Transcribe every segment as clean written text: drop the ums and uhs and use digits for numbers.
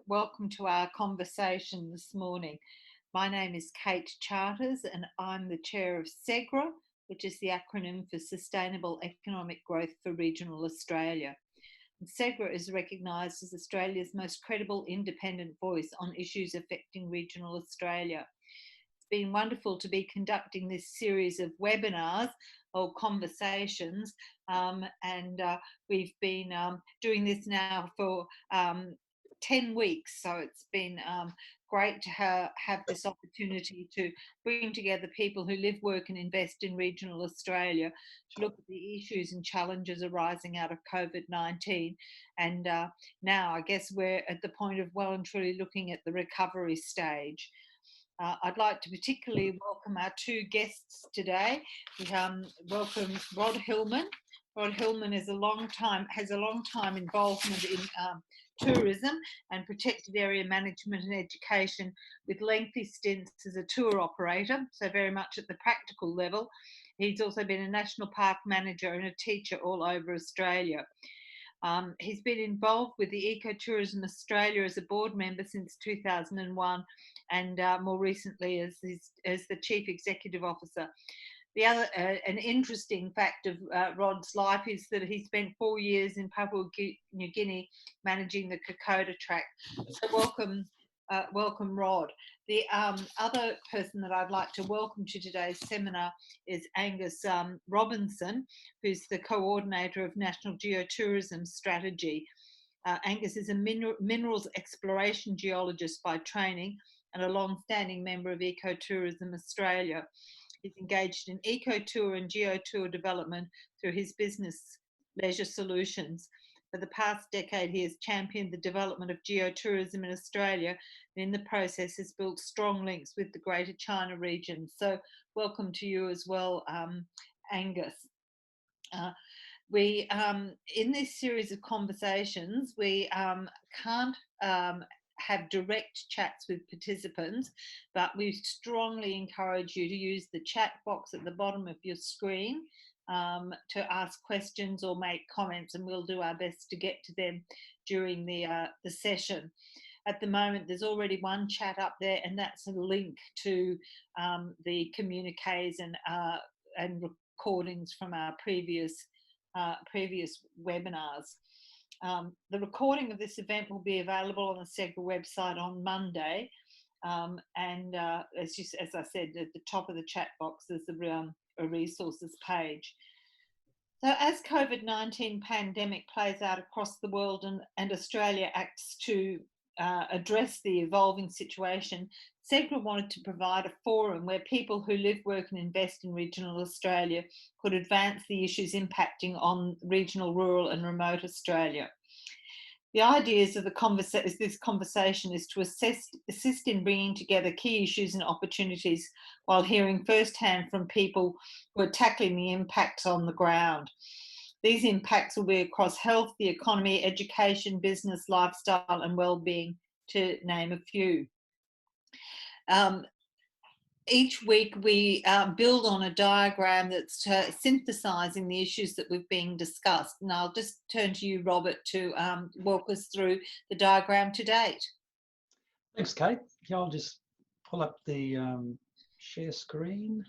welcome to our conversation this morning. My name is Kate Charters and I'm the chair of SEGRA, which is the acronym for Sustainable Economic Growth for Regional Australia. And SEGRA is recognised as Australia's most credible independent voice on issues affecting regional Australia. It's been wonderful to be conducting this series of webinars or conversations, and we've been doing this now for 10 weeks, so it's been great to have this opportunity to bring together people who live, work and invest in regional Australia to look at the issues and challenges arising out of COVID-19. And now I guess we're at the point of well and truly looking at the recovery stage. I'd like to particularly welcome our two guests today. We welcome Rod Hillman. Rod Hillman has a long time involvement in tourism and protected area management and education, with lengthy stints as a tour operator, so very much at the practical level. He's also been a national park manager and a teacher all over Australia. He's been involved with the Ecotourism Australia as a board member since 2001, and more recently as the Chief Executive Officer. The other, an interesting fact of Rod's life is that he spent 4 years in Papua New Guinea managing the Kokoda track. So welcome Rod. The other person that I'd like to welcome to today's seminar is Angus Robinson, who's the Co-ordinator of National Geotourism Strategy. Angus is a minerals exploration geologist by training and a long-standing member of Ecotourism Australia. He's engaged in eco-tour and geo-tour development through his business Leisure Solutions. For the past decade, he has championed the development of geotourism in Australia, and in the process has built strong links with the Greater China region. So welcome to you as well, Angus. We in this series of conversations, we can't have direct chats with participants, but we strongly encourage you to use the chat box at the bottom of your screen to ask questions or make comments, and we'll do our best to get to them during the session. At the moment, there's already one chat up there, and that's a link to the communiques and recordings from our previous webinars. The recording of this event will be available on the SEGRA website on Monday, and as I said, at the top of the chat box there's a resources page. So as COVID-19 pandemic plays out across the world and Australia acts to address the evolving situation, SEGRA wanted to provide a forum where people who live, work and invest in regional Australia could advance the issues impacting on regional, rural and remote Australia. The ideas of this conversation is to assist in bringing together key issues and opportunities while hearing firsthand from people who are tackling the impacts on the ground. These impacts will be across health, the economy, education, business, lifestyle and well-being, to name a few. Each week we build on a diagram that's synthesising the issues that we've been discussed. And I'll just turn to you, Robert, to walk us through the diagram to date. Thanks, Kate. Yeah, I'll just pull up the share screen.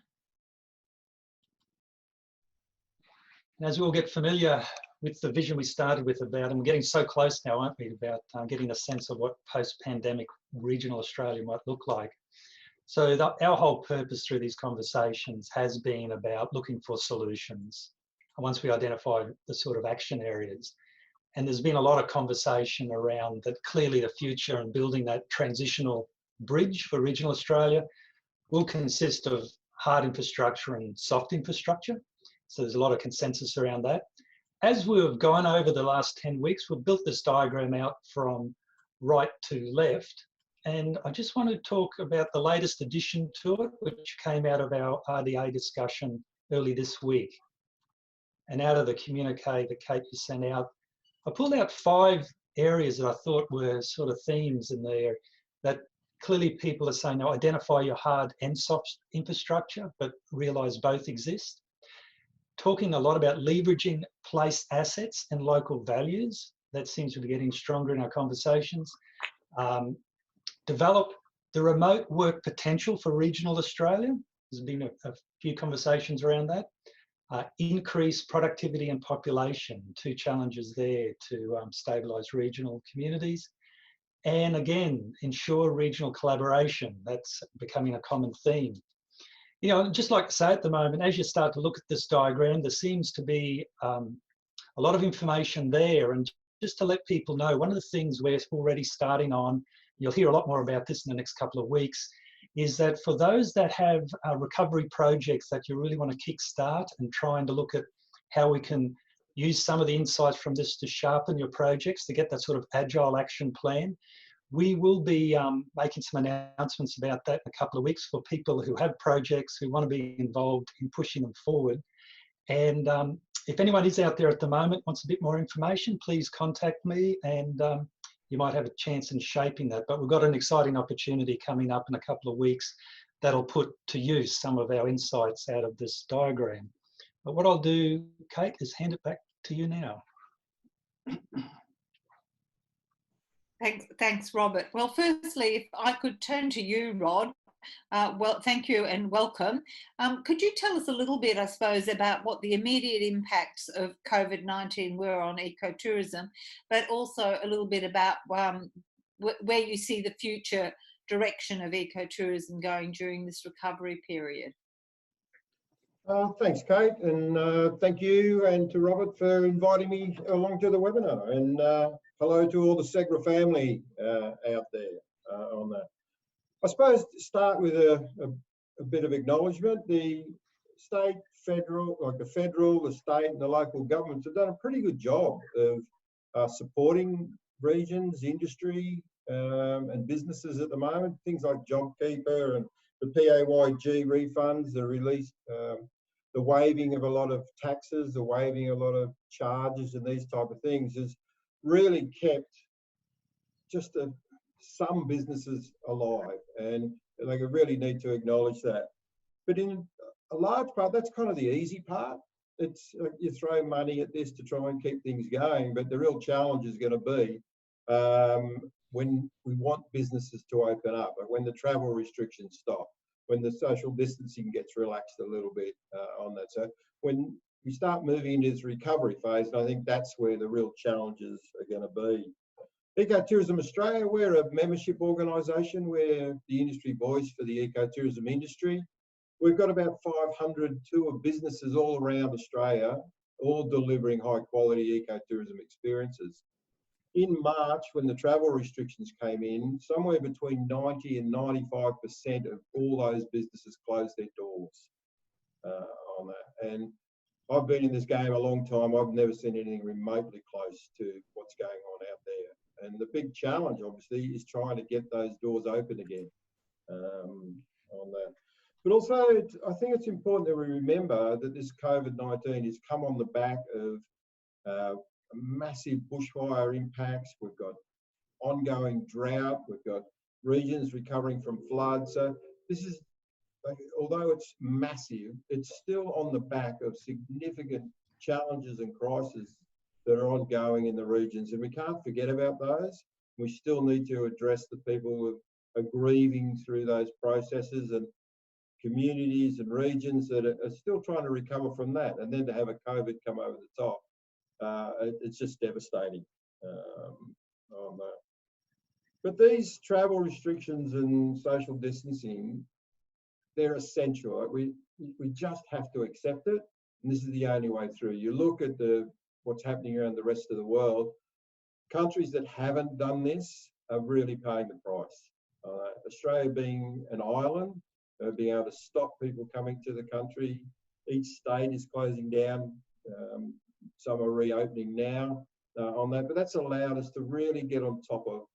And as we all get familiar with the vision we started with about, and we're getting so close now, aren't we, about getting a sense of what post-pandemic regional Australia might look like. So our whole purpose through these conversations has been about looking for solutions once we identify the sort of action areas. And there's been a lot of conversation around that clearly the future and building that transitional bridge for regional Australia will consist of hard infrastructure and soft infrastructure. So there's a lot of consensus around that. As we've gone over the last 10 weeks, we've built this diagram out from right to left. And I just want to talk about the latest addition to it, which came out of our RDA discussion early this week. And out of the communique that Kate just sent out, I pulled out 5 areas that I thought were sort of themes in there that clearly people are saying, now identify your hard and soft infrastructure, but realise both exist. Talking a lot about leveraging place assets and local values. That seems to be getting stronger in our conversations. develop the remote work potential for regional Australia. There's been a few conversations around that. Increase productivity and population, two challenges there to stabilise regional communities. And again, ensure regional collaboration. That's becoming a common theme. You know, just like to say at the moment, as you start to look at this diagram, there seems to be a lot of information there. And just to let people know, one of the things we're already starting on, you'll hear a lot more about this in the next couple of weeks, is that for those that have recovery projects that you really want to kickstart and trying to look at how we can use some of the insights from this to sharpen your projects, to get that sort of agile action plan, we will be making some announcements about that in a couple of weeks for people who have projects, who want to be involved in pushing them forward. And if anyone is out there at the moment, wants a bit more information, please contact me, and you might have a chance in shaping that. But we've got an exciting opportunity coming up in a couple of weeks that'll put to use some of our insights out of this diagram. But what I'll do, Kate, is hand it back to you now. Thanks, Robert. Well, firstly, if I could turn to you, Rod. Well, thank you and welcome. Could you tell us a little bit, I suppose, about what the immediate impacts of COVID-19 were on ecotourism, but also a little bit about where you see the future direction of ecotourism going during this recovery period? Thanks, Kate, and thank you and to Robert for inviting me along to the webinar. And hello to all the SEGRA family out there on that. I suppose to start with a bit of acknowledgement, the state, federal, like the federal, the state and the local governments have done a pretty good job of supporting regions, industry and businesses at the moment. Things like JobKeeper and the PAYG refunds, the release, the waiving of a lot of taxes, the waiving of a lot of charges and these type of things has really kept just some businesses alive, and they really need to acknowledge that. But in a large part, that's kind of the easy part. It's you throw money at this to try and keep things going, but the real challenge is going to be when we want businesses to open up, when the travel restrictions stop, when the social distancing gets relaxed a little bit on that. So when we start moving into this recovery phase, and I think that's where the real challenges are going to be. Ecotourism Australia, we're a membership organisation. We're the industry voice for the ecotourism industry. We've got about 500 tour businesses all around Australia, all delivering high quality ecotourism experiences. In March, when the travel restrictions came in, somewhere between 90 and 95% of all those businesses closed their doors on that. And I've been in this game a long time. I've never seen anything remotely close to what's going on out there. And the big challenge, obviously, is trying to get those doors open again on that. But also, I think it's important that we remember that this COVID-19 has come on the back of massive bushfire impacts. We've got ongoing drought. We've got regions recovering from floods. So this is, although it's massive, it's still on the back of significant challenges and crises that are ongoing in the regions, and we can't forget about those. We still need to address the people who are grieving through those processes, and communities and regions that are still trying to recover from that, and then to have a COVID come over the top, it's just devastating on that. But these travel restrictions and social distancing, they're essential. We just have to accept it, and this is the only way through. You look at what's happening around the rest of the world, countries that haven't done this are really paying the price. Australia being an island, being able to stop people coming to the country. Each state is closing down. Some are reopening now on that, but that's allowed us to really get on top of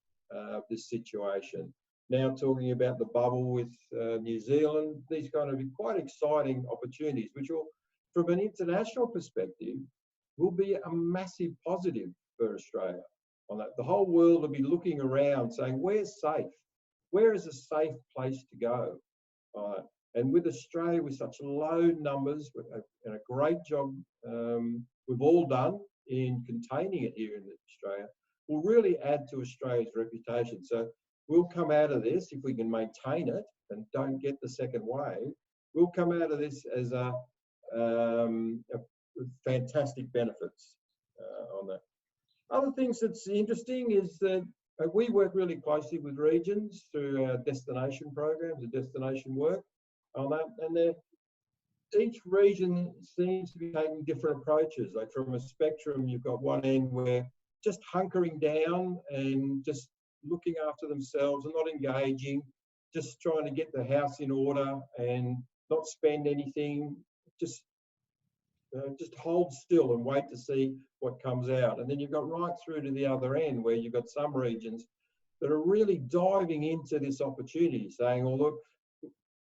this situation. Now talking about the bubble with New Zealand, these kind of quite exciting opportunities, which will, from an international perspective, will be a massive positive for Australia on that. The whole world will be looking around saying, where's safe? Where is a safe place to go? And with Australia, with such low numbers, and a great job we've all done in containing it here in Australia, will really add to Australia's reputation. So we'll come out of this, if we can maintain it and don't get the second wave, we'll come out of this as a fantastic benefits on that. Other things that's interesting is that we work really closely with regions through our destination programs, the destination work on that, and each region seems to be taking different approaches. Like from a spectrum, you've got one end where just hunkering down and just looking after themselves and not engaging, just trying to get the house in order and not spend anything, just hold still and wait to see what comes out. And then you've got right through to the other end where you've got some regions that are really diving into this opportunity, saying, oh, look,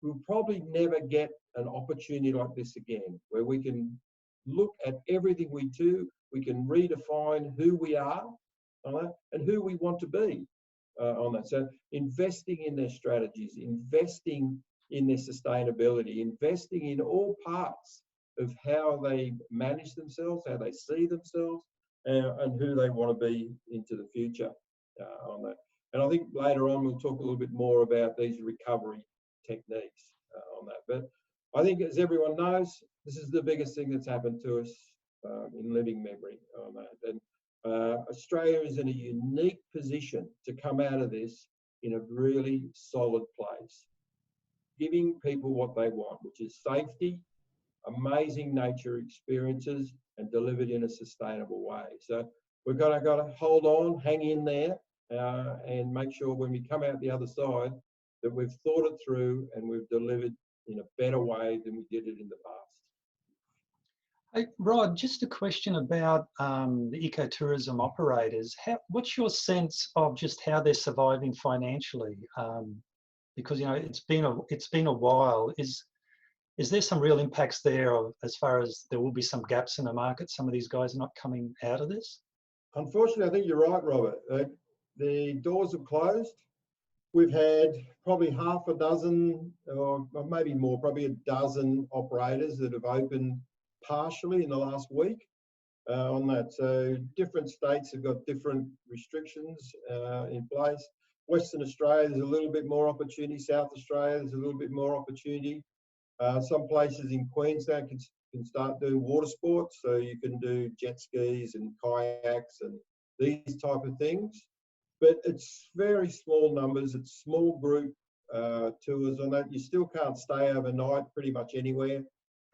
we'll probably never get an opportunity like this again, where we can look at everything we do, we can redefine who we are and who we want to be on that. So investing in their strategies, investing in their sustainability, investing in all parts of how they manage themselves, how they see themselves, and who they want to be into the future on that. And I think later on we'll talk a little bit more about these recovery techniques on that. But I think, as everyone knows, this is the biggest thing that's happened to us in living memory on that. And Australia is in a unique position to come out of this in a really solid place, giving people what they want, which is safety, amazing nature experiences, and delivered in a sustainable way. So we've got to hold on, hang in there, and make sure when we come out the other side that we've thought it through and we've delivered in a better way than we did it in the past. Hey, Rod, just a question about the ecotourism operators. What's your sense of just how they're surviving financially? Because it's been a while. Is there some real impacts there as far as there will be some gaps in the market? Some of these guys are not coming out of this? Unfortunately, I think you're right, Robert. The doors have closed. We've had probably half a dozen, or maybe more, probably a dozen operators that have opened partially in the last week on that. So different states have got different restrictions in place. Western Australia, there's a little bit more opportunity. South Australia, there's a little bit more opportunity. Some places in Queensland can start doing water sports, so you can do jet skis and kayaks and these type of things. But it's very small numbers, it's small group tours on that. You still can't stay overnight pretty much anywhere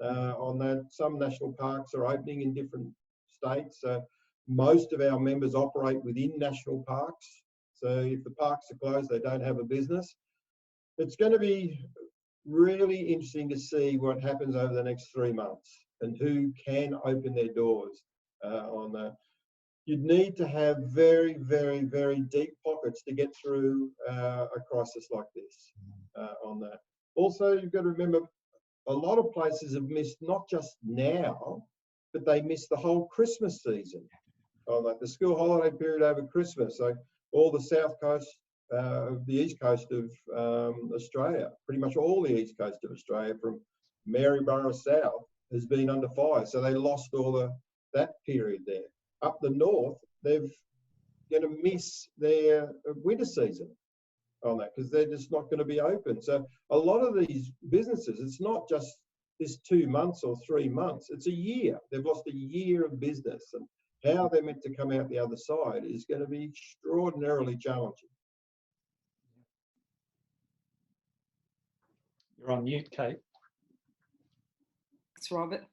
on that. Some national parks are opening in different states. So most of our members operate within national parks. So if the parks are closed, they don't have a business. It's going to be really interesting to see what happens over the next 3 months and who can open their doors on that. You'd need to have very, very, very deep pockets to get through a crisis like this on that. Also, you've got to remember, a lot of places have missed not just now, but they missed the whole Christmas season, on like the school holiday period over Christmas. So all the south coast, the east coast of Australia, pretty much all the east coast of Australia from Maryborough south has been under fire. So they lost all that period there. Up the north, they're going to miss their winter season on that because they're just not going to be open. So a lot of these businesses, it's not just this 2 months or 3 months, it's a year. They've lost a year of business, and how they're meant to come out the other side is going to be extraordinarily challenging. You're on mute, Kate. Thanks, Robert.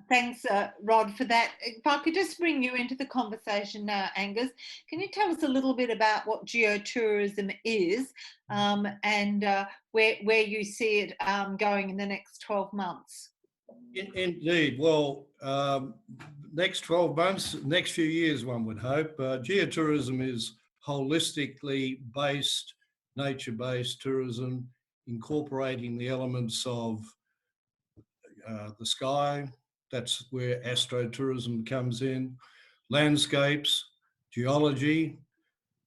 Thanks, Rod, for that. If I could just bring you into the conversation now, Angus, can you tell us a little bit about what geotourism is and where you see it going in the next 12 months? Indeed. Well, next 12 months, next few years, one would hope. Geotourism is holistically based, nature-based tourism, incorporating the elements of the sky. That's where astrotourism comes in. Landscapes, geology,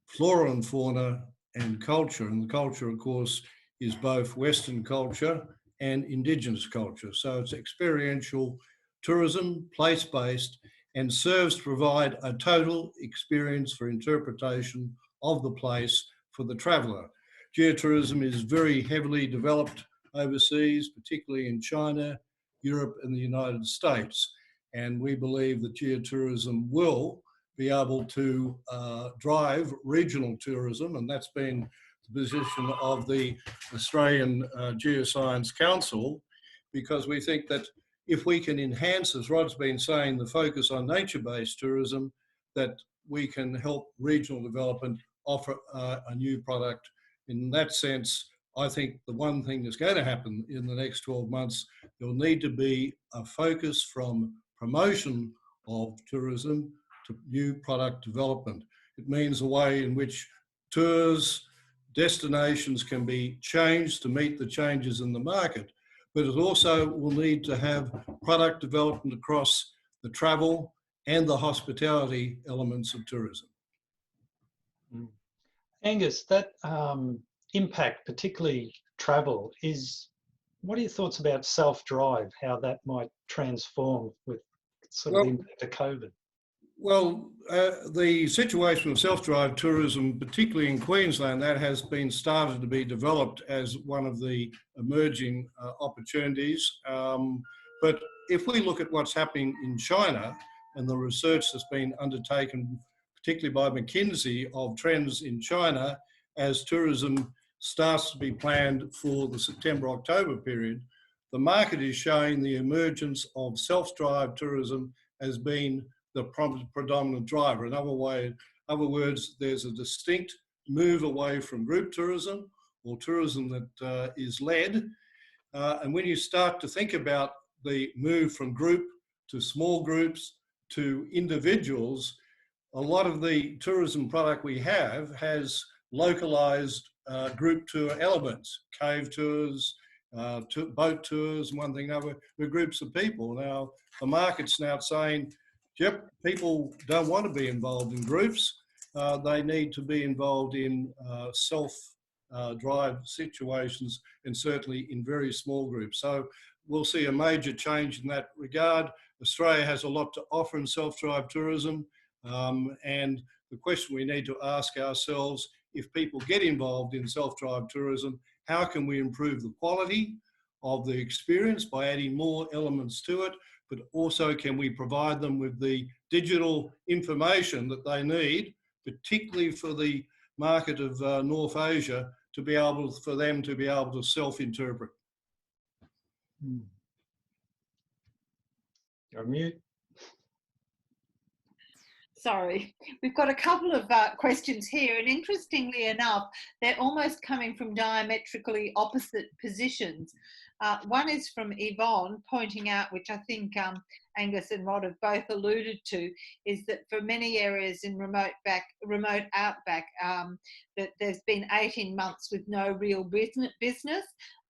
flora and fauna, and culture. And the culture, of course, is both Western culture and Indigenous culture. So it's experiential tourism, place-based, and serves to provide a total experience for interpretation of the place for the traveller. Geotourism is very heavily developed overseas, particularly in China, Europe and the United States. And we believe that geotourism will be able to drive regional tourism, and that's been the position of the Australian Geoscience Council, because we think that if we can enhance, as Rod's been saying, the focus on nature-based tourism, that we can help regional development offer a new product. In that sense, I think the one thing that's going to happen in the next 12 months, there'll need to be a focus from promotion of tourism to new product development. It means a way in which tours, destinations can be changed to meet the changes in the market, but it also will need to have product development across the travel and the hospitality elements of tourism. Angus, that impact, particularly travel, what are your thoughts about self-drive, how that might transform with sort of the impact of COVID? Well, the situation of self-drive tourism, particularly in Queensland, that has been started to be developed as one of the emerging opportunities. But if we look at what's happening in China and the research that's been undertaken, particularly by McKinsey, of trends in China as tourism starts to be planned for the September-October period, the market is showing the emergence of self-drive tourism as being the predominant driver. In other words, there's a distinct move away from group tourism or tourism that is led. And when you start to think about the move from group to small groups to individuals, a lot of the tourism product we have has localized group tour elements, cave tours, boat tours, and one thing or another, with groups of people. Now, the market's now saying, yep, people don't want to be involved in groups. They need to be involved in self-drive situations, and certainly in very small groups. So we'll see a major change in that regard. Australia has a lot to offer in self-drive tourism. And the question we need to ask ourselves, if people get involved in self-drive tourism, how can we improve the quality of the experience by adding more elements to it? But also, can we provide them with the digital information that they need, particularly for the market of North Asia, to be able for them to be able to self-interpret? You're on mute. Sorry, we've got a couple of questions here, and interestingly enough, they're almost coming from diametrically opposite positions. One is from Yvonne, pointing out, which I think Angus and Rod have both alluded to, is that for many areas in remote outback, that there's been 18 months with no real business.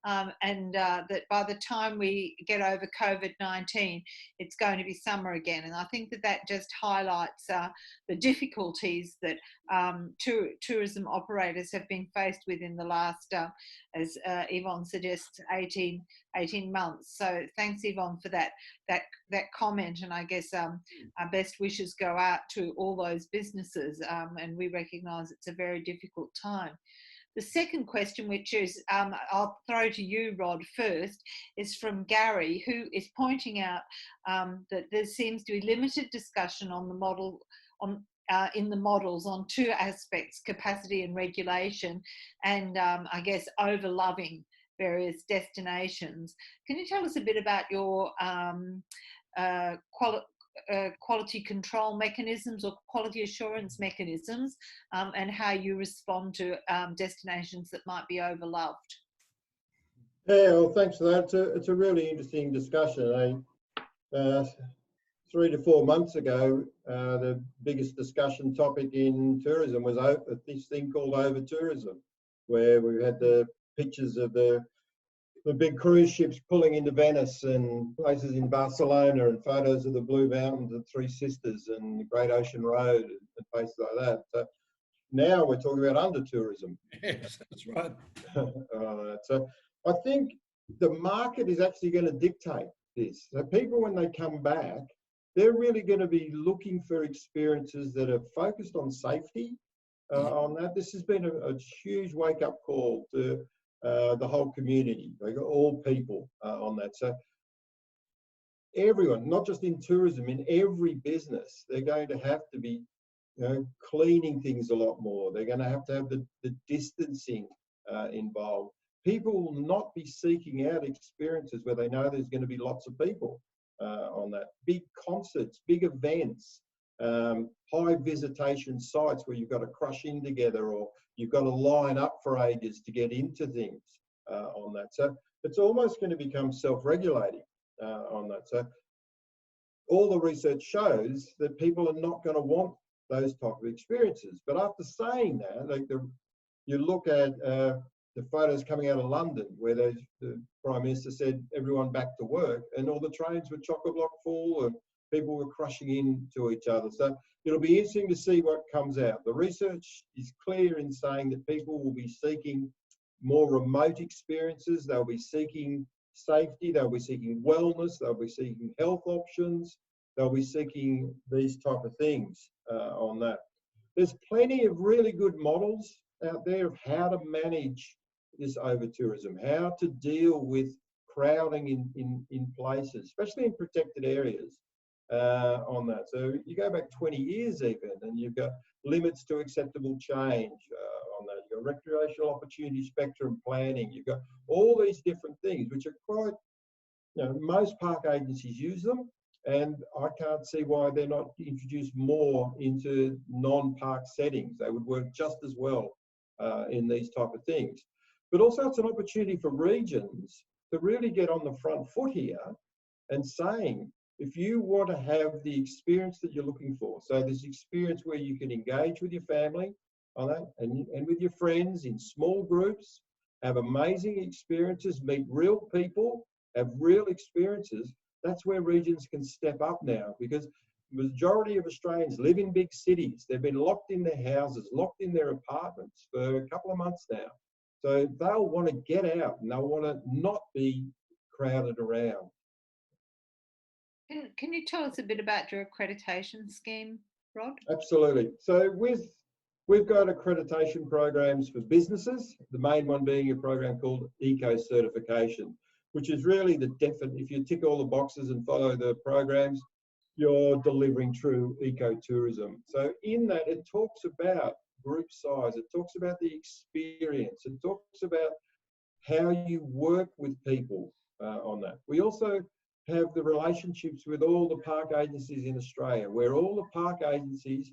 And that by the time we get over COVID-19, it's going to be summer again. And I think that just highlights the difficulties that tourism operators have been faced with in the last, as Yvonne suggests, 18 months. So thanks, Yvonne, for that comment. And I guess our best wishes go out to all those businesses, and we recognise it's a very difficult time. The second question, which is, I'll throw to you, Rod, first, is from Gary, who is pointing out that there seems to be limited discussion on the model, in the models on two aspects, capacity and regulation, and I guess overloving various destinations. Can you tell us a bit about your quality control mechanisms or quality assurance mechanisms, and how you respond to destinations that might be overloved? Yeah, well, thanks for that. It's a really interesting discussion. 3 to 4 months ago, the biggest discussion topic in tourism was this thing called over-tourism, where we had the pictures of the big cruise ships pulling into Venice and places in Barcelona, and photos of the Blue Mountains and Three Sisters and the Great Ocean Road and places like that. So now we're talking about under-tourism. Yes, that's right. So I think the market is actually going to dictate this. So people, when they come back, they're really going to be looking for experiences that are focused on safety. On that, this has been a huge wake-up call to the whole community, like all people on that. So everyone, not just in tourism, in every business, they're going to have to be cleaning things a lot more. They're going to have the distancing involved. People will not be seeking out experiences where they know there's going to be lots of people on that. Big concerts, big events, high visitation sites where you've got to crush in together, or you've got to line up for ages to get into things on that. So it's almost going to become self-regulating on that. So all the research shows that people are not going to want those type of experiences. But after saying that, like you look at the photos coming out of London, where the Prime Minister said everyone back to work, and all the trains were chock-a-block full and people were crushing into each other. So it'll be interesting to see what comes out. The research is clear in saying that people will be seeking more remote experiences. They'll be seeking safety. They'll be seeking wellness. They'll be seeking health options. They'll be seeking these type of things on that. There's plenty of really good models out there of how to manage this over-tourism, how to deal with crowding in places, especially in protected areas on that. So you go back 20 years even, and you've got limits to acceptable change on that. You've got recreational opportunity spectrum planning. You've got all these different things, which are quite, most park agencies use them, and I can't see why they're not introduced more into non-park settings. They would work just as well in these type of things. But also it's an opportunity for regions to really get on the front foot here and saying, if you want to have the experience that you're looking for, so this experience where you can engage with your family on that and with your friends in small groups, have amazing experiences, meet real people, have real experiences, that's where regions can step up now, because the majority of Australians live in big cities. They've been locked in their houses, locked in their apartments for a couple of months now. So they'll want to get out and they'll want to not be crowded around. Can you tell us a bit about your accreditation scheme, Rod? Absolutely. So we've got accreditation programs for businesses, the main one being a program called Eco Certification, which is really if you tick all the boxes and follow the programs, you're delivering true ecotourism. So in that, it talks about group size, it talks about the experience, it talks about how you work with people on that. We also have the relationships with all the park agencies in Australia, where all the park agencies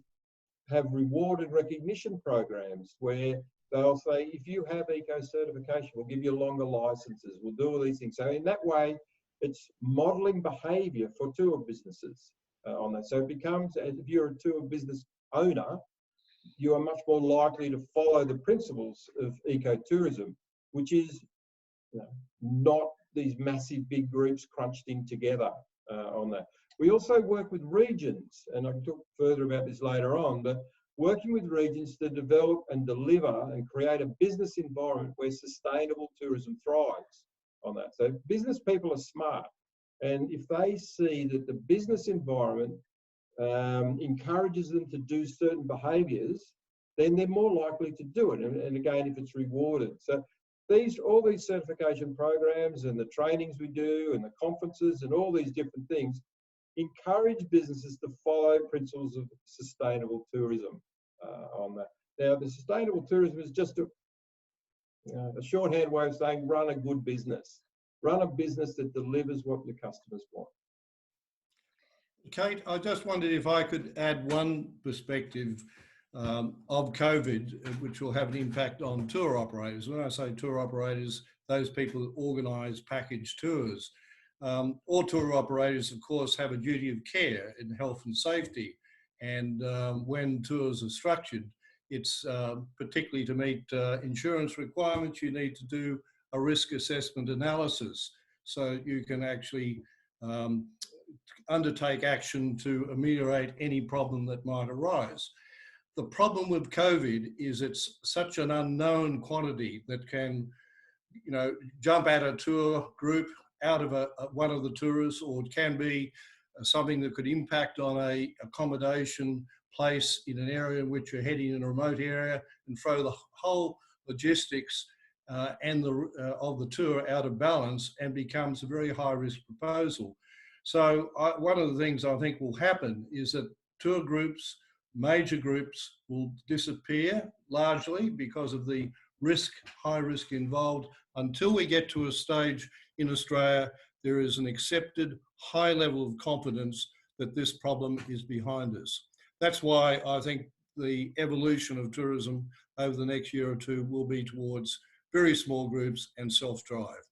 have reward and recognition programs where they'll say, if you have eco certification, we'll give you longer licenses, we'll do all these things. So in that way, it's modelling behaviour for tour businesses on that. So it becomes, if you're a tour business owner, you are much more likely to follow the principles of ecotourism, which is not these massive big groups crunched in together on that. We also work with regions, and I'll talk further about this later on, but working with regions to develop and deliver and create a business environment where sustainable tourism thrives on that. So business people are smart, and if they see that the business environment encourages them to do certain behaviours, then they're more likely to do it. And again, if it's rewarded. So all these certification programs and the trainings we do and the conferences and all these different things encourage businesses to follow principles of sustainable tourism on that. Now, the sustainable tourism is just a shorthand way of saying run a good business. Run a business that delivers what your customers want. Kate, I just wondered if I could add one perspective of COVID, which will have an impact on tour operators. When I say tour operators, those people that organise package tours. All tour operators, of course, have a duty of care in health and safety. And when tours are structured, it's particularly to meet insurance requirements, you need to do a risk assessment analysis so you can actually undertake action to ameliorate any problem that might arise. The problem with COVID is it's such an unknown quantity that can, jump at a tour group out of one of the tourists, or it can be something that could impact on a accommodation place in an area in which you're heading in a remote area, and throw the whole logistics of the tour out of balance, and becomes a very high risk proposal. So one of the things I think will happen is that tour groups, major groups, will disappear largely because of the high risk involved, until we get to a stage in Australia there is an accepted high level of confidence that this problem is behind us. That's why I think the evolution of tourism over the next year or two will be towards very small groups and self-drive.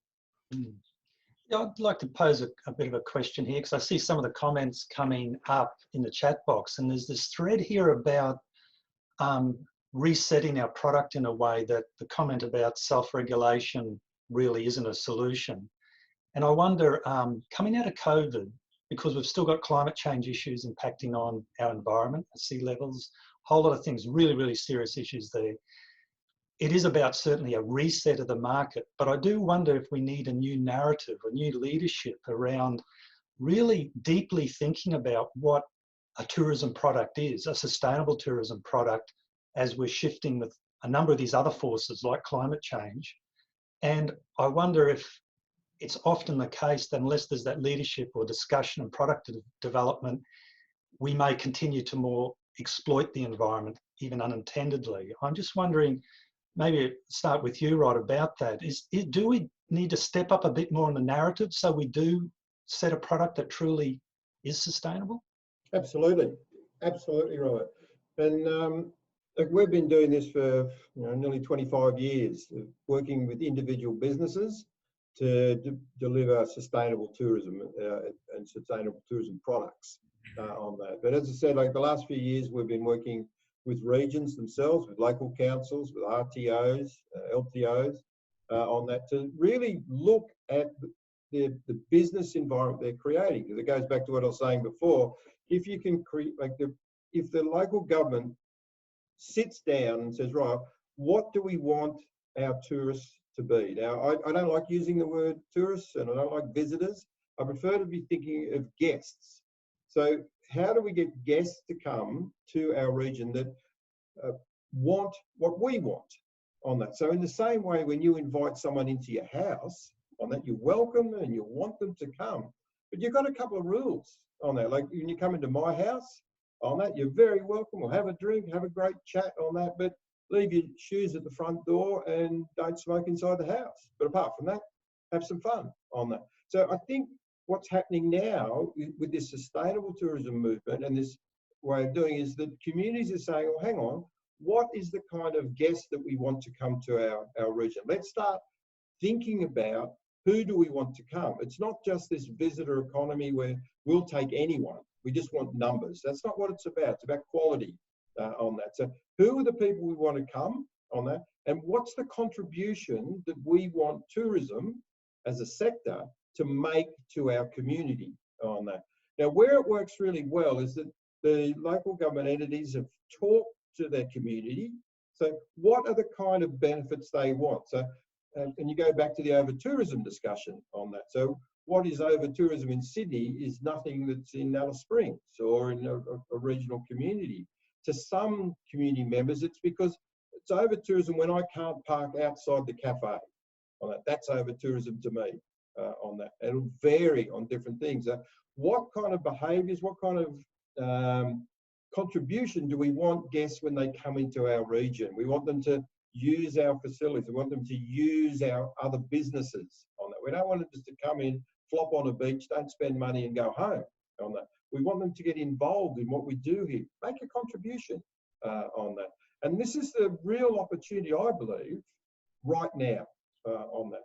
Yeah, I'd like to pose a bit of a question here, because I see some of the comments coming up in the chat box, and there's this thread here about resetting our product in a way that the comment about self-regulation really isn't a solution. And I wonder, coming out of COVID, because we've still got climate change issues impacting on our environment, sea levels, a whole lot of things, really, really serious issues there. It is about certainly a reset of the market, but I do wonder if we need a new narrative, a new leadership around really deeply thinking about what a tourism product is, a sustainable tourism product, as we're shifting with a number of these other forces like climate change. And I wonder if it's often the case that unless there's that leadership or discussion and product development, we may continue to more exploit the environment, even unintendedly. I'm just wondering, maybe start with you, Rod, about that. Do we need to step up a bit more in the narrative so we do set a product that truly is sustainable? Absolutely, absolutely right. And we've been doing this for nearly 25 years, working with individual businesses to deliver sustainable tourism and sustainable tourism products on that. But as I said, like the last few years, we've been working with regions themselves, with local councils, with RTOs, LTOs on that, to really look at the business environment they're creating. Because it goes back to what I was saying before. If you can create, if the local government sits down and says, right, what do we want our tourists to be? Now, I don't like using the word tourists, and I don't like visitors. I prefer to be thinking of guests. So how do we get guests to come to our region that want what we want on that? So in the same way, when you invite someone into your house on that, you welcome them and you want them to come. But you've got a couple of rules on that. Like when you come into my house on that, you're very welcome. We'll have a drink, have a great chat on that, but leave your shoes at the front door and don't smoke inside the house. But apart from that, have some fun on that. So I think what's happening now with this sustainable tourism movement and this way of doing is that communities are saying, well, hang on, what is the kind of guest that we want to come to our region? Let's start thinking about who do we want to come. It's not just this visitor economy where we'll take anyone. We just want numbers. That's not what it's about. It's about quality on that. So who are the people we want to come on that? And what's the contribution that we want tourism as a sector to make to our community on that? Now, where it works really well is that the local government entities have talked to their community. So what are the kind of benefits they want? So, and you go back to the over-tourism discussion on that. So what is over-tourism in Sydney is nothing that's in Alice Springs or in a regional community. To some community members, it's because it's over-tourism when I can't park outside the cafe. On that. That's over-tourism to me on that. It'll vary on different things. What kind of behaviours, what kind of contribution do we want guests when they come into our region? We want them to use our facilities. We want them to use our other businesses on that. We don't want them just to come in, flop on a beach, don't spend money and go home on that. We want them to get involved in what we do here, make a contribution on that. And this is the real opportunity, I believe, right now on that.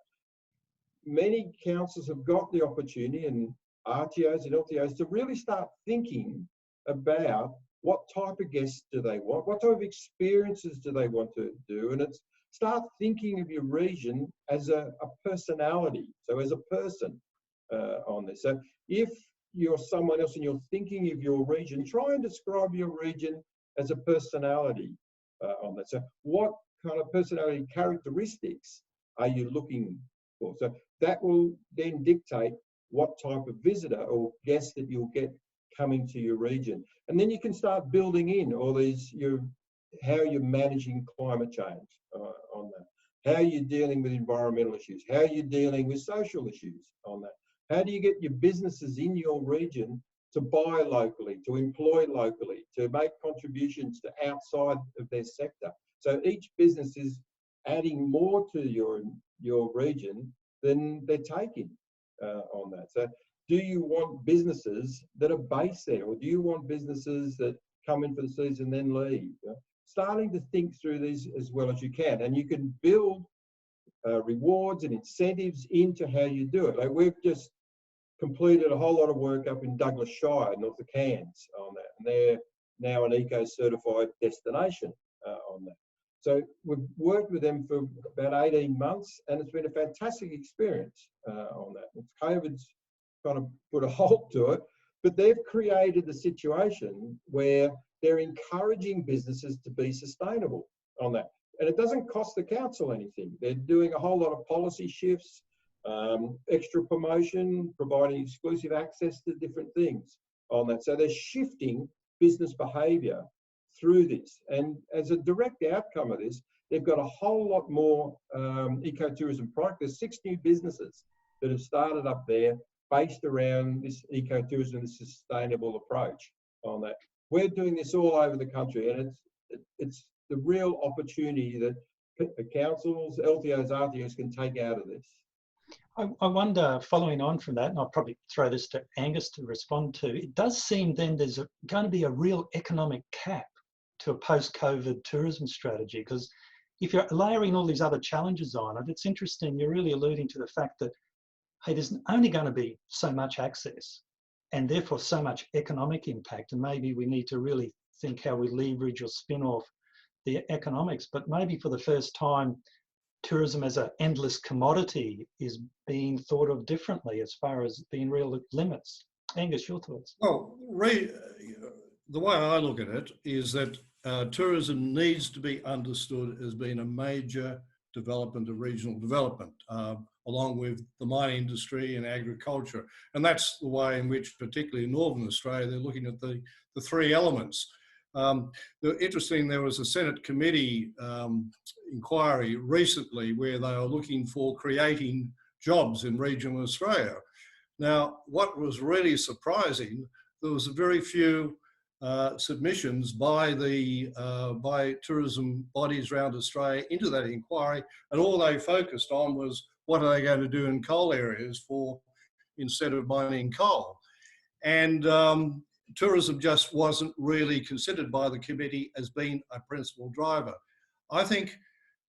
Many councils have got the opportunity, and RTOs and LTOs, to really start thinking about what type of guests do they want, what type of experiences do they want to do, and it's start thinking of your region as a personality, so as a person on this. So if you're someone else and you're thinking of your region, try and describe your region as a personality on that. So what kind of personality characteristics are you looking for? So that will then dictate what type of visitor or guest that you'll get coming to your region. And then you can start building in all these, how you're managing climate change on that, how you're dealing with environmental issues, how you're dealing with social issues on that. How do you get your businesses in your region to buy locally, to employ locally, to make contributions to outside of their sector? So each business is adding more to your region than they're taking on that. So do you want businesses that are based there, or do you want businesses that come in for the season and then leave? Starting to think through these as well as you can, and you can build rewards and incentives into how you do it. Like we've just completed a whole lot of work up in Douglas Shire, north of Cairns on that, and they're now an eco-certified destination on that. So we've worked with them for about 18 months, and it's been a fantastic experience on that. COVID's kind of put a halt to it, but they've created the situation where they're encouraging businesses to be sustainable on that. And it doesn't cost the council anything. They're doing a whole lot of policy shifts, extra promotion, providing exclusive access to different things on that. So they're shifting business behaviour through this. And as a direct outcome of this, they've got a whole lot more ecotourism product. There's 6 new businesses that have started up there based around this ecotourism, this sustainable approach on that. We're doing this all over the country, and it's the real opportunity that the councils, LTOs, RTOs can take out of this. I wonder, following on from that, and I'll probably throw this to Angus to respond to, it does seem then there's going to be a real economic cap to a post-COVID tourism strategy, because if you're layering all these other challenges on it, it's interesting, you're really alluding to the fact that, hey, there's only going to be so much access and therefore so much economic impact, and maybe we need to really think how we leverage or spin off the economics. But maybe for the first time, tourism as an endless commodity is being thought of differently as far as being real limits. Angus, your thoughts? Well, the way I look at it is that tourism needs to be understood as being a major development of regional development, along with the mining industry and agriculture. And that's the way in which, particularly in Northern Australia, they're looking at the 3 elements. Interesting, there was a Senate committee inquiry recently where they were looking for creating jobs in regional Australia. Now, what was really surprising, there was very few submissions by tourism bodies around Australia into that inquiry, and all they focused on was what are they going to do in coal areas instead of mining coal. And tourism just wasn't really considered by the committee as being a principal driver. I think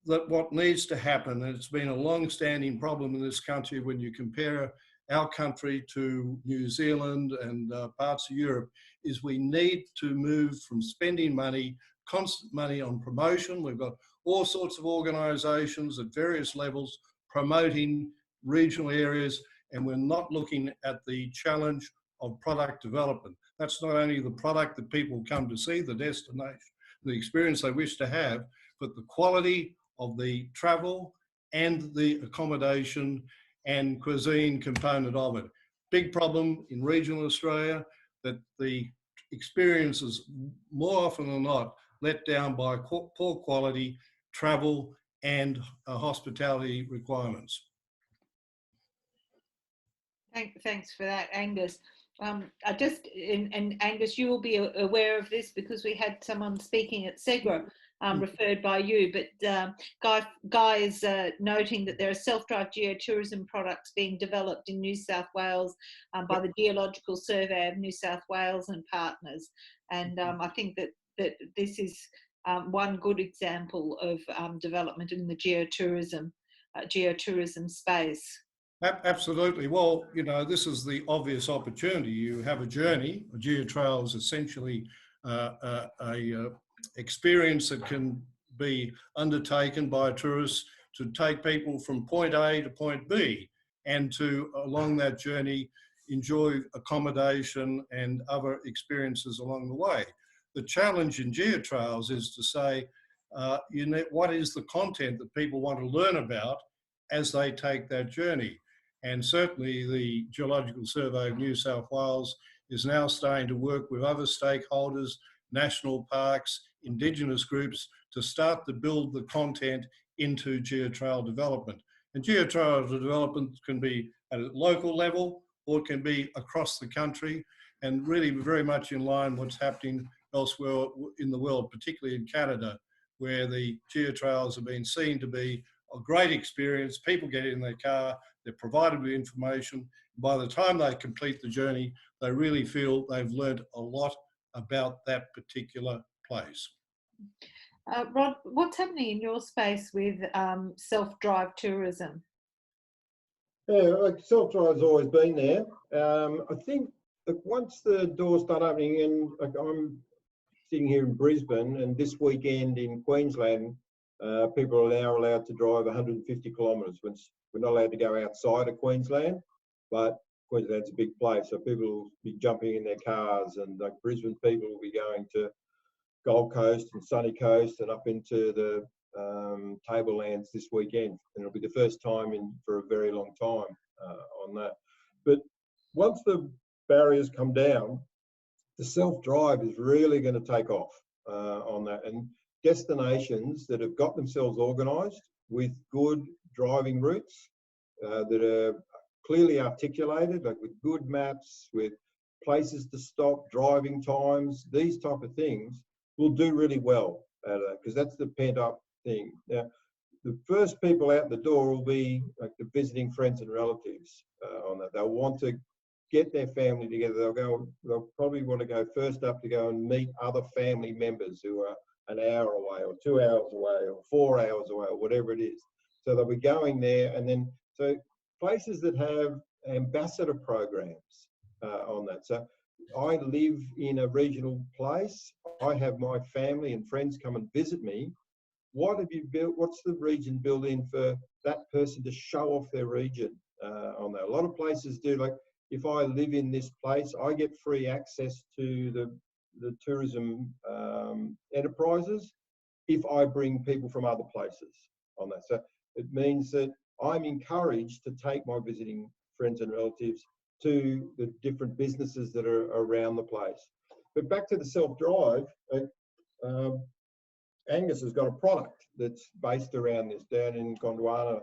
that what needs to happen, and it's been a long-standing problem in this country when you compare our country to New Zealand and parts of Europe, is we need to move from spending money, constant money on promotion. We've got all sorts of organisations at various levels promoting regional areas, and we're not looking at the challenge of product development. That's not only the product that people come to see, the destination, the experience they wish to have, but the quality of the travel and the accommodation and cuisine component of it. Big problem in regional Australia that the experience is more often than not let down by poor quality travel and hospitality requirements. Thanks for that, Angus. And Angus, you will be aware of this because we had someone speaking at SEGRA referred by you, but Guy is noting that there are self-drive geotourism products being developed in New South Wales by the Geological Survey of New South Wales and partners. And I think that this is one good example of development in the geotourism space. Absolutely. Well, you know, this is the obvious opportunity. You have a journey. A Geo Trails essentially a experience that can be undertaken by tourists to take people from point A to point B, and to, along that journey, enjoy accommodation and other experiences along the way. The challenge in Geo Trails is to say, what is the content that people want to learn about as they take that journey? And certainly the Geological Survey of New South Wales is now starting to work with other stakeholders, national parks, Indigenous groups, to start to build the content into geotrail development. And geotrail development can be at a local level or it can be across the country, and really very much in line with what's happening elsewhere in the world, particularly in Canada, where the geotrails have been seen to be a great experience. People get in their car, they're provided with information. By the time they complete the journey, they really feel they've learned a lot about that particular place. Rod, what's happening in your space with self-drive tourism? Yeah, like Selfdrive's always been there. I think that once the doors start opening, and like I'm sitting here in Brisbane, and this weekend in Queensland, people are now allowed to drive 150 kilometres. We're not allowed to go outside of Queensland, but Queensland's a big place, so people will be jumping in their cars, and like Brisbane people will be going to Gold Coast and Sunny Coast and up into the tablelands this weekend, and it'll be the first time for a very long time on that. But once the barriers come down, the self-drive is really going to take off on that, and destinations that have got themselves organised with good driving routes that are clearly articulated, like with good maps, with places to stop, driving times, these type of things will do really well out of that, because that's the pent-up thing. Now, the first people out the door will be like the visiting friends and relatives on that. They'll want to get their family together. They'll probably want to go first up to go and meet other family members who are an hour away or 2 hours away or 4 hours away or whatever it is. So they'll be going there, and then so places that have ambassador programs on that. So I live in a regional place. I have my family and friends come and visit me. What have you built? What's the region built in for that person to show off their region on that? A lot of places do. Like if I live in this place, I get free access to the tourism enterprises if I bring people from other places on that. So it means that I'm encouraged to take my visiting friends and relatives to the different businesses that are around the place. But back to the self-drive, Angus has got a product that's based around this down in Gondwana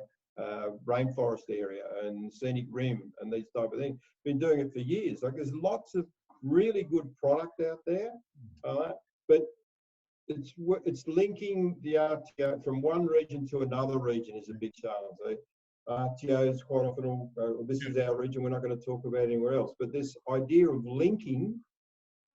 rainforest area and Scenic Rim and these type of things. Been doing it for years. Like there's lots of really good product out there, but it's linking the RTO from one region to another region is a big challenge. RTOs quite often, this is our region, we're not going to talk about anywhere else. But this idea of linking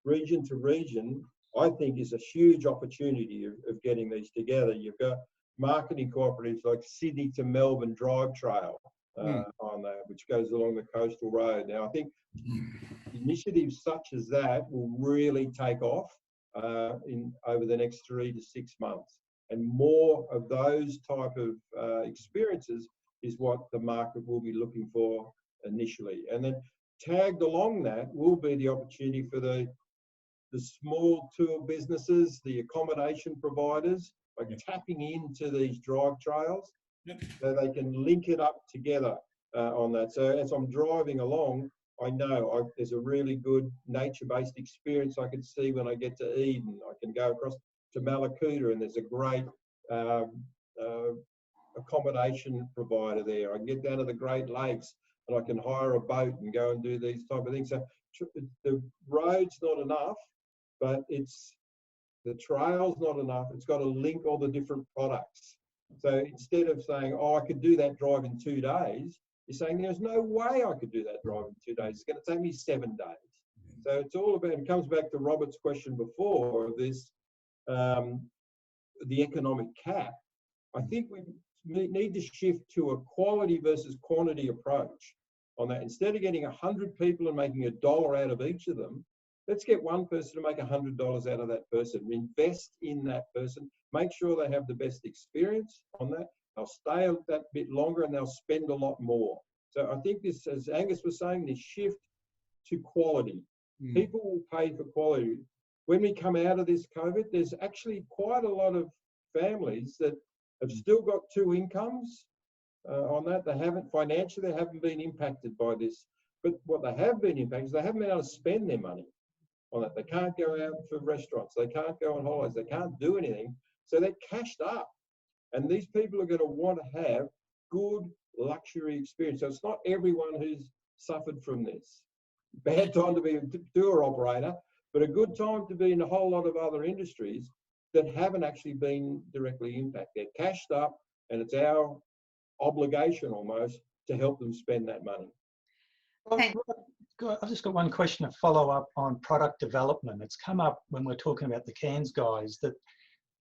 region to region, I think, is a huge opportunity of getting these together. You've got marketing cooperatives like Sydney to Melbourne Drive Trail on that, which goes along the coastal road. Now, I think initiatives such as that will really take off over the next 3 to 6 months. And more of those type of experiences is what the market will be looking for initially. And then tagged along that will be the opportunity for the small tour businesses, the accommodation providers, like tapping into these drive trails so they can link it up together on that. So as I'm driving along, I know there's a really good nature-based experience I can see when I get to Eden. I can go across to Malakuta and there's a great accommodation provider there. I can get down to the Great Lakes and I can hire a boat and go and do these type of things. So the road's not enough, but the trail's not enough. It's got to link all the different products. So instead of saying, oh, I could do that drive in 2 days, you're saying there's no way I could do that drive in 2 days. It's going to take me 7 days. So it's all about, it comes back to Robert's question before of this, the economic cap. I think we need to shift to a quality versus quantity approach on that. Instead of getting 100 people and making $1 out of each of them, let's get one person to make $100 out of that person. Invest in that person. Make sure they have the best experience on that. They'll stay that bit longer and they'll spend a lot more. So I think this, as Angus was saying, this shift to quality. People will pay for quality. When we come out of this COVID, there's actually quite a lot of families that have still got 2 incomes on that. They haven't financially, they haven't been impacted by this. But what they have been impacted is they haven't been able to spend their money on that. They can't go out for restaurants. They can't go on holidays. They can't do anything. So they're cashed up. And these people are going to want to have good luxury experience. So it's not everyone who's suffered from this. Bad time to be a tour operator, but a good time to be in a whole lot of other industries that haven't actually been directly impacted. They're cashed up, and it's our obligation almost to help them spend that money. I've just got one question to follow up on product development. It's come up when we're talking about the Cairns guys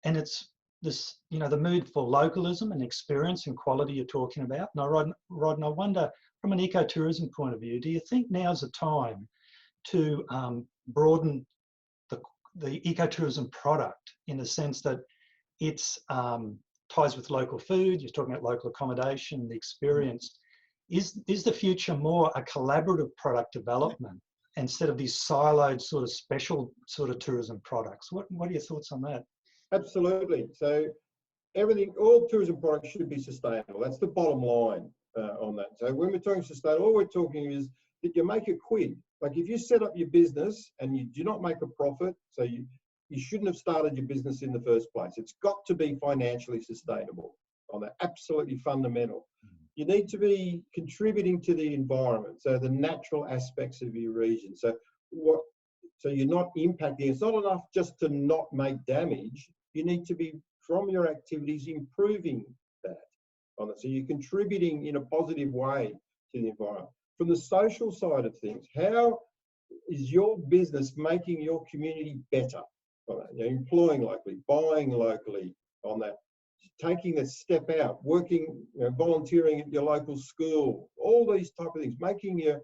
and it's this, you know, the mood for localism and experience and quality you're talking about. Now, Rod, and I wonder, from an ecotourism point of view, do you think now's the time to broaden the ecotourism product in the sense that it's ties with local food, you're talking about local accommodation, the experience. Is the future more a collaborative product development instead of these siloed sort of special sort of tourism products? What are your thoughts on that? Absolutely. So all tourism products should be sustainable. That's the bottom line on that. So when we're talking sustainable, all we're talking is that you make a quid. Like if you set up your business and you do not make a profit, so you shouldn't have started your business in the first place. It's got to be financially sustainable on that, absolutely fundamental. You need to be contributing to the environment, so the natural aspects of your region. So you're not impacting. It's not enough just to not make damage. You need to be, from your activities, improving that on it. So you're contributing in a positive way to the environment. From the social side of things, how is your business making your community better? You know, employing locally, buying locally on that, taking the step out, working, you know, volunteering at your local school, all these type of things, making your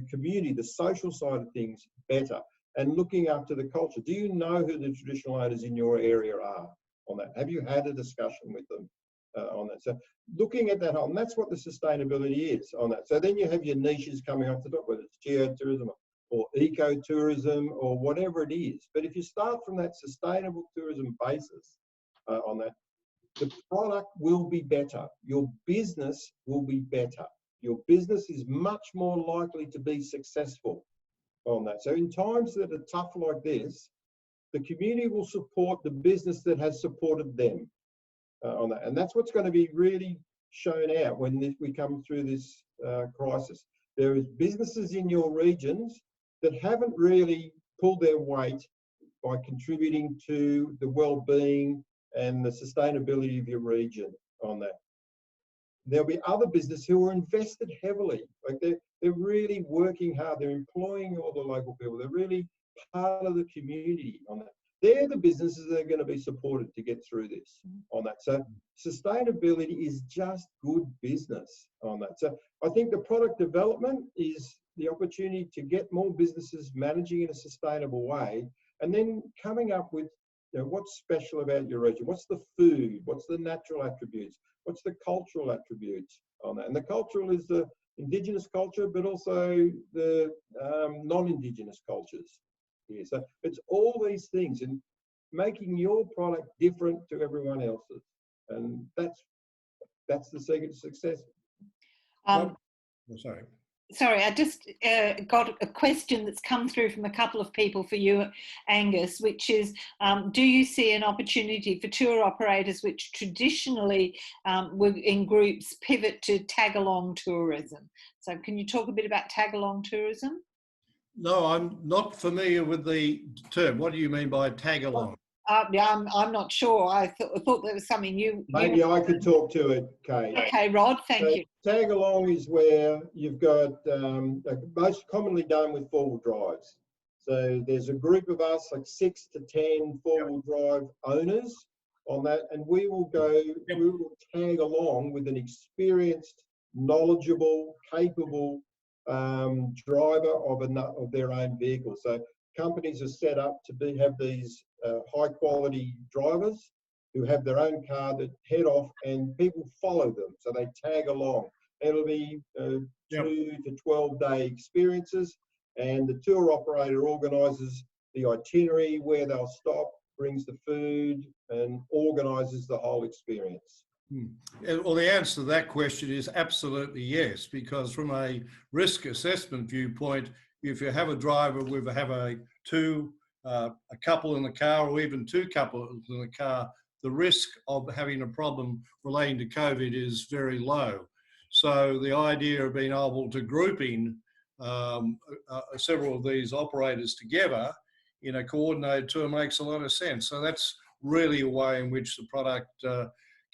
community, the social side of things, better, and looking after the culture. Do you know who the traditional owners in your area are on that? Have you had a discussion with them on that? So looking at that, and that's what the sustainability is on that. So then you have your niches coming up the top, whether it's geotourism or ecotourism or whatever it is. But if you start from that sustainable tourism basis on that, the product will be better. Your business will be better. Your business is much more likely to be successful on that. So in times that are tough like this, the community will support the business that has supported them on that. And that's what's going to be really shown out when we come through this crisis. There is businesses in your regions that haven't really pulled their weight by contributing to the well-being and the sustainability of your region on that. There'll be other businesses who are invested heavily. Like they're really working hard. They're employing all the local people. They're really part of the community on that. They're the businesses that are going to be supported to get through this on that. So sustainability is just good business on that. So I think the product development is the opportunity to get more businesses managing in a sustainable way, and then coming up with, you know, what's special about your region? What's the food? What's the natural attributes? What's the cultural attributes on that? And the cultural is the Indigenous culture, but also the non-Indigenous cultures here. So it's all these things and making your product different to everyone else's. And that's the secret to success. Sorry, I just got a question that's come through from a couple of people for you, Angus, which is, do you see an opportunity for tour operators which traditionally were in groups pivot to Tagalong tourism? So can you talk a bit about Tagalong tourism? No, I'm not familiar with the term. What do you mean by tag-along? Yeah, I'm not sure. I thought there was something you... Maybe I could talk to it, Kate. Okay, Rod, thank you. Tag along is where you've got, most commonly done with four-wheel drives. So there's a group of us, like 6 to 10 four-wheel drive owners on that, and we will tag along with an experienced, knowledgeable, capable driver of their own vehicle. So companies are set up to have these high quality drivers who have their own car that head off and people follow them. So they tag along. It'll be 2 to 12 day experiences, and the tour operator organises the itinerary, where they'll stop, brings the food and organises the whole experience Well, the answer to that question is absolutely yes, because from a risk assessment viewpoint, if you have a driver with a couple in the car, or even two couples in the car, the risk of having a problem relating to COVID is very low. So the idea of being able to grouping several of these operators together in a coordinated tour makes a lot of sense. So that's really a way in which the product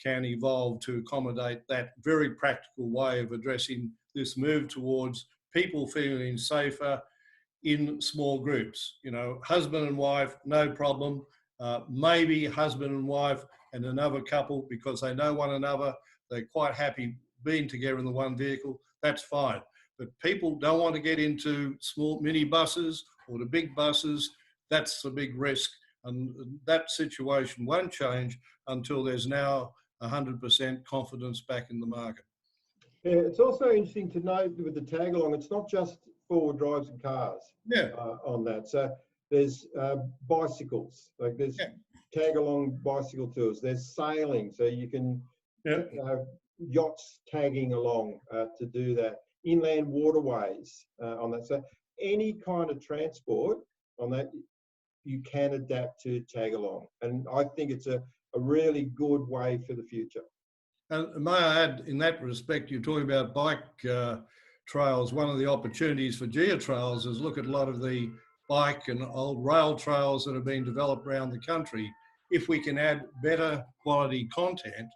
can evolve to accommodate that very practical way of addressing this move towards people feeling safer in small groups. You know, husband and wife, no problem. Maybe husband and wife and another couple, because they know one another, they're quite happy being together in the one vehicle, that's fine. But people don't want to get into small mini buses or the big buses. That's the big risk. And that situation won't change until there's now 100% confidence back in the market. Yeah, it's also interesting to note with the tag along, it's not just four-wheel drives and cars on that. So there's bicycles, like there's tag along bicycle tours, there's sailing, so you can yachts tagging along to do that, inland waterways on that. So any kind of transport on that, you can adapt to tag along. And I think it's a really good way for the future. And may I add, in that respect, you're talking about bike trails. One of the opportunities for Geo Trails is look at a lot of the bike and old rail trails that have been developed around the country. If we can add better quality content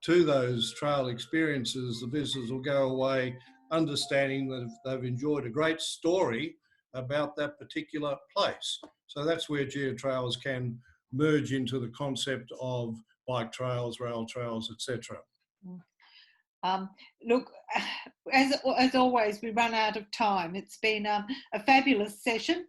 to those trail experiences, the visitors will go away understanding that they've enjoyed a great story about that particular place. So that's where Geo Trails can merge into the concept of bike trails, rail trails, etc. Look, as always, we run out of time. It's been a fabulous session.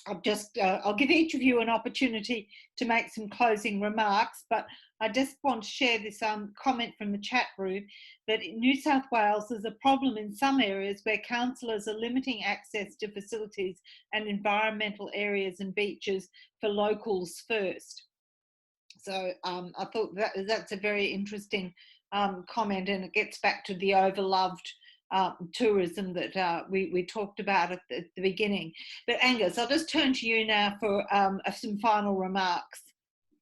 I'll give each of you an opportunity to make some closing remarks, but I just want to share this comment from the chat room that in New South Wales there's a problem in some areas where councillors are limiting access to facilities and environmental areas and beaches for locals first. So I thought that's a very interesting comment, and it gets back to the overloved tourism that we talked about at the beginning. But Angus, I'll just turn to you now for some final remarks.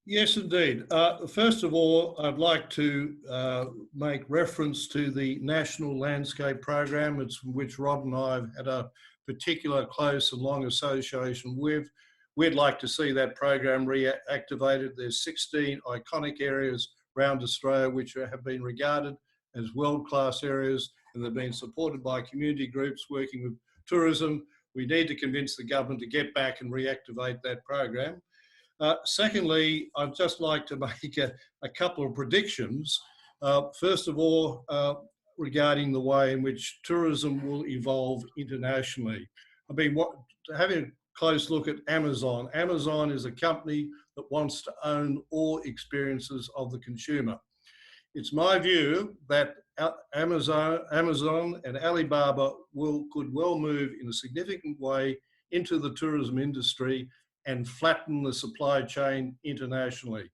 Yes, indeed. First of all, I'd like to make reference to the National Landscape Program, which Rod and I have had a particular close and long association with. We'd like to see that program reactivated. There's 16 iconic areas around Australia which have been regarded as world-class areas, and they've been supported by community groups working with tourism. We need to convince the government to get back and reactivate that program. Secondly, I'd just like to make a couple of predictions. First of all, regarding the way in which tourism will evolve internationally. I've been having a close look at Amazon. Amazon is a company that wants to own all experiences of the consumer. It's my view that Amazon and Alibaba could well move in a significant way into the tourism industry and flatten the supply chain internationally.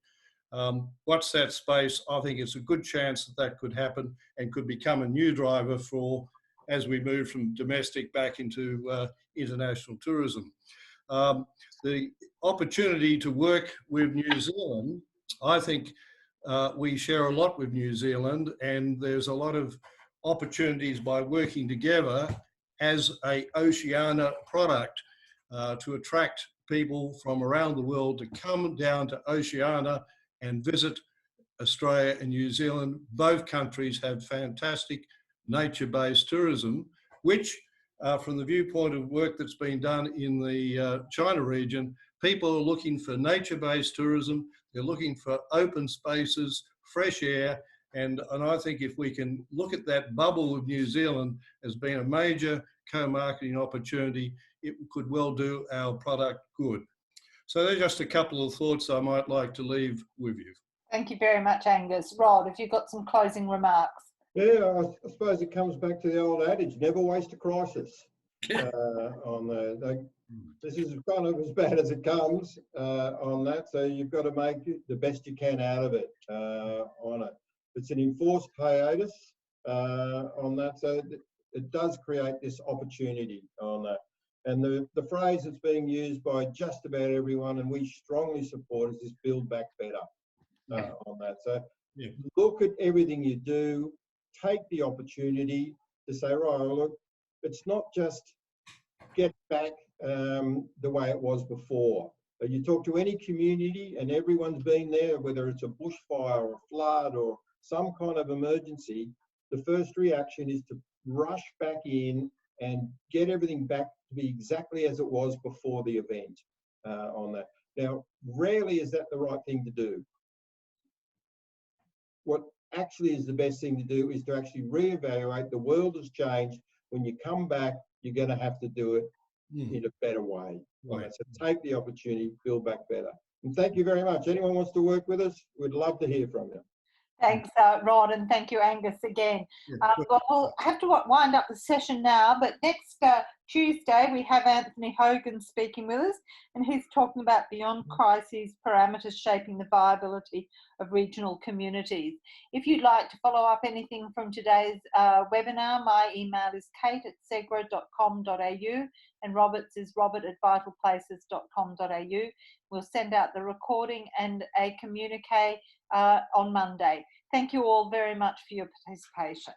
Watch that space. I think it's a good chance that that could happen and could become a new driver for as we move from domestic back into international tourism. The opportunity to work with New Zealand, I think we share a lot with New Zealand, and there's a lot of opportunities by working together as an Oceania product to attract people from around the world to come down to Oceania and visit Australia and New Zealand. Both countries have fantastic nature-based tourism, which from the viewpoint of work that's been done in the China region, people are looking for nature-based tourism. They're looking for open spaces, fresh air, and I think if we can look at that bubble of New Zealand as being a major co-marketing opportunity, it could well do our product good. So they're just a couple of thoughts I might like to leave with you. Thank you very much, Angus. Rod, have you got some closing remarks? Yeah, I suppose it comes back to the old adage, never waste a crisis. This is kind of as bad as it comes on that, so you've got to make the best you can out of it on it. It's an enforced hiatus on that, so it does create this opportunity on that. And the phrase that's being used by just about everyone, and we strongly support, is this build back better on that. So look at everything you do, take the opportunity to say, right, look, it's not just get back the way it was before. You talk to any community and everyone's been there, whether it's a bushfire or a flood or some kind of emergency, the first reaction is to rush back in and get everything back to be exactly as it was before the event on that. Now, rarely is that the right thing to do. What actually is the best thing to do is to actually reevaluate. The world has changed. When you come back, you're going to have to do it in a better way. Right. So take the opportunity, build back better. And thank you very much. Anyone wants to work with us, we'd love to hear from you. Thanks, Rod, and thank you, Angus, again. Well, we'll have to wind up the session now, but next Tuesday we have Anthony Hogan speaking with us, and he's talking about beyond crises, parameters shaping the viability of regional communities. If you'd like to follow up anything from today's webinar, my email is kate@segra.com.au and Robert's is robert@vitalplaces.com.au. We'll send out the recording and a communique on Monday. Thank you all very much for your participation.